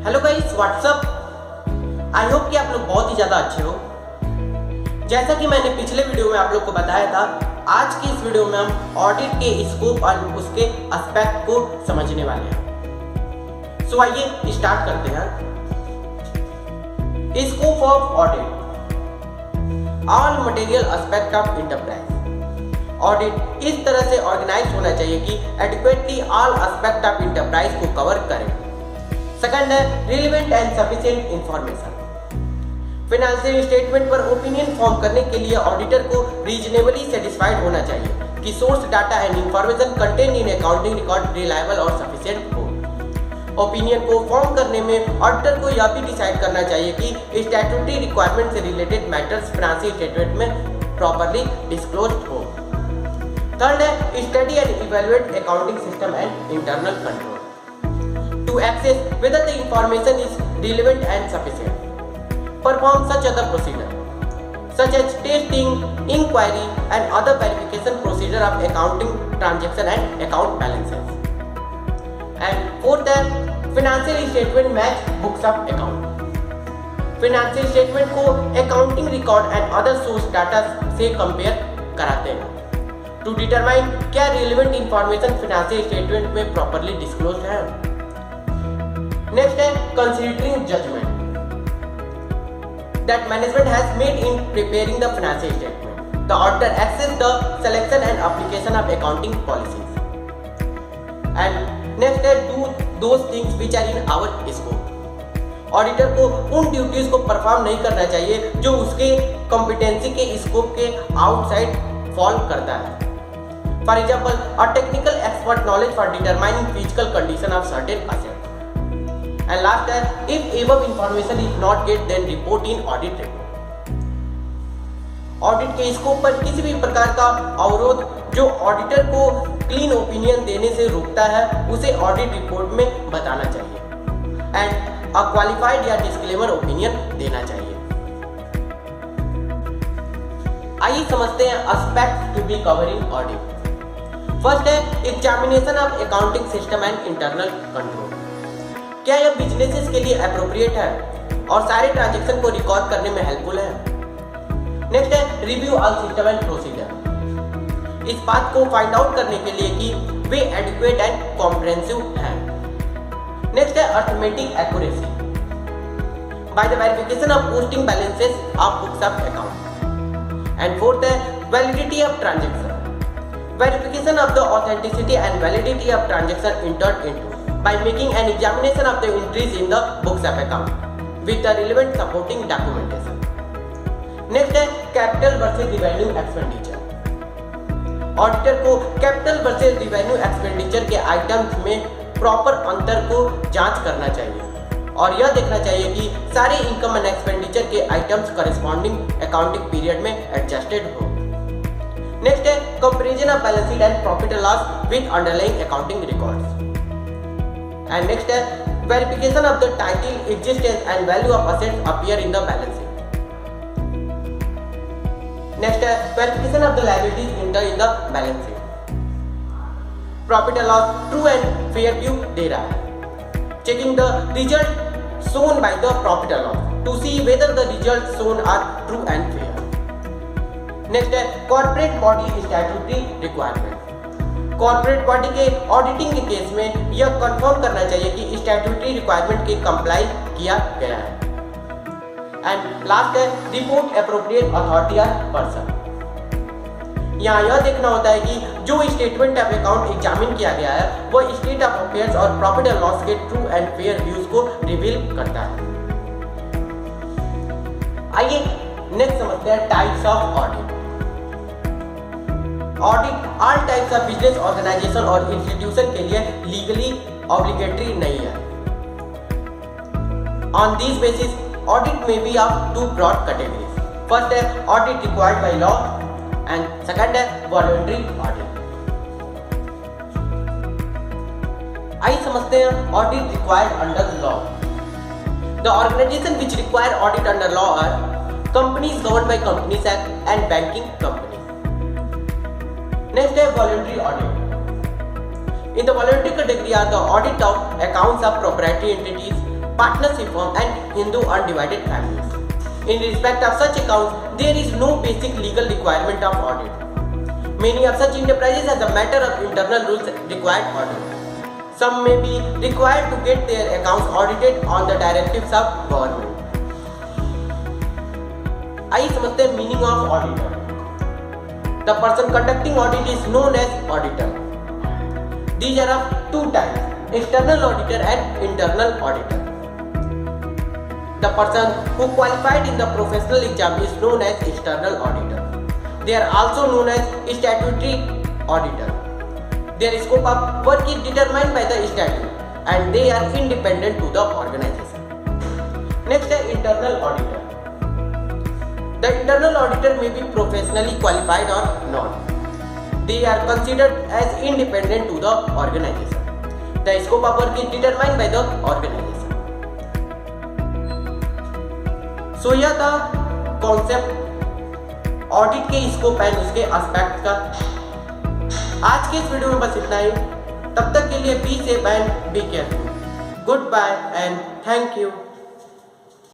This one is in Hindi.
Hello guys, what's up. I hope कि आप लोग बहुत ही ज़्यादा अच्छे हो। जैसा कि मैंने पिछले वीडियो में आप लोग को बताया था, आज की इस वीडियो में हम ऑडिट के स्कोप और उसके एस्पेक्ट को समझने वाले हैं। सो आइए स्टार्ट करते हैं। Scope of audit, all material aspect of enterprise. Audit इस तरह से ऑर्गेनाइज होना चाहिए कि adequately all aspect of enterprise को कवर करें। सेकंड है relevant and sufficient information. Financial statement पर ओपिनियन फॉर्म करने के लिए ऑडिटर को रीजनेबली सेटिस्फाइड होना चाहिए कि source data and information contain in accounting record reliable और सफिशिएंट हो। ओपिनियन को फॉर्म करने में ऑडिटर को यह भी डिसाइड करना चाहिए कि स्टैट्यूटरी रिक्वायरमेंट से रिलेटेड मैटर्स फाइनेंशियल स्टेटमेंट में प्रॉपर्ली डिस्क्लोज्ड हो। थर्ड है study and evaluate accounting system and internal control to access whether the information is relevant and sufficient. Perform such other procedure such as testing, inquiry and other verification procedure of accounting transaction and account balances. And fourth है financial statement match books of account. Financial statement को accounting record and other source data से compare कराते हैं to determine क्या relevant information financial statement में properly disclosed है। Next है considering judgment that management has made in preparing the financial statement. The auditor assesses the selection and application of accounting policies. And next है do those things which are in our scope. Auditor को उन ड्यूटीज को परफॉर्म नहीं करना चाहिए जो उसके कॉम्पिटेंसी के स्कोप के आउटसाइड फॉल करता है। For example a technical expert knowledge for determining physical condition of certain assets. And last है if above information is not get then report in audit report. Audit के स्कोप पर किसी भी प्रकार का अवरोध जो ऑडिटर को क्लीन ओपिनियन देने से रोकता है उसे ऑडिट रिपोर्ट में बताना चाहिए एंड अ क्वालिफाइड या डिस्क्लेमर ओपिनियन देना चाहिए। आइए समझते हैं aspects to be cover in audit. First है examination of accounting system and internal control. क्या यह बिजनेसेस के लिए अप्रोप्रिएट है और सारे ट्रांजैक्शन को रिकॉर्ड करने में हेल्पफुल है। नेक्स्ट है review all system and procedure. इस बात को फाइंड आउट करने के लिए कि वे एडिक्वेट एंड कॉम्प्रिहेंसिव हैं। नेक्स्ट है arithmetic accuracy by the verification of posting balances of books of account. And fourth है validity of transaction, verification of the authenticity and validity of transaction entered into by making an examination of the entries in the books of account with the relevant supporting documentation. Next है capital versus revenue expenditure. Auditor को कैपिटल वर्सेस रिवेन्यू एक्सपेंडिचर के आइटम्स में प्रॉपर अंतर को जांच करना चाहिए और यह देखना चाहिए कि सारे इनकम एंड एक्सपेंडिचर के आइटम्स करेस्पॉन्डिंग अकाउंटिंग पीरियड में एडजस्टेड हो। नेक्स्ट है comparison of balance sheet and profit and loss with underlying accounting records. And next है verification of the title, existence and value of assets appear in the balance sheet. Next है verification of the liabilities entered in the balance sheet. Profit and loss true and fair view दे रहा है। Checking the result shown by the profit and loss to see whether the results shown are true and fair. Next है corporate body statutory requirement. Corporate body के ऑडिटिंग के केस में यह कंफर्म करना चाहिए कि स्टैट्यूटरी रिक्वायरमेंट के कंप्लाई किया गया है। एंड लास्ट है रिपोर्ट एप्रोप्रिएट अथॉरिटी और पर्सन। यहाँ यह देखना होता है कि जो स्टेटमेंट ऑफ अकाउंट एग्जामिन किया गया है वह स्टेट ऑफ अफेयर्स और प्रॉफिट एंड लॉस के ट्रू एंड फेयर व्यूज को रिवील करता है। आइए नेक्स्ट समझते हैं types of audit. Audit all types of business organisation और इंस्टीट्यूशन के लिए लीगली ऑब्लिगेटरी नहीं है। ऑन दिस बेसिस ऑडिट में be of two broad categories. First है audit required by law and second है वॉलंटरी ऑडिट। आइए समझते हैं audit required under law. The organisation which require audit under law are companies governed by companies act and banking company. Next है voluntary audit. In the voluntary category are the audit of accounts of proprietary entities, partnership firm, and Hindu undivided families. In respect of such accounts, there is no basic legal requirement of audit. Many of such enterprises, as a matter of internal rules, require audit. Some may be required to get their accounts audited on the directives of government. आइए समझते हैं meaning of auditor. The person conducting audit is known as auditor. These are of two types: external auditor and internal auditor. The person who qualified in the professional exam is known as external auditor. They are also known as statutory auditor. Their scope of work is determined by the statute and they are independent to the organization. Next is internal auditor. The internal auditor may be professionally qualified or not. They are considered as independent to the organization. The scope of work is determined by the organization. So यह था कॉन्सेप्ट ऑडिट के स्कोप एंड उसके एस्पेक्ट का. आज के इस वीडियो में बस इतना ही. तब तक के लिए be safe and be careful. Goodbye and thank you.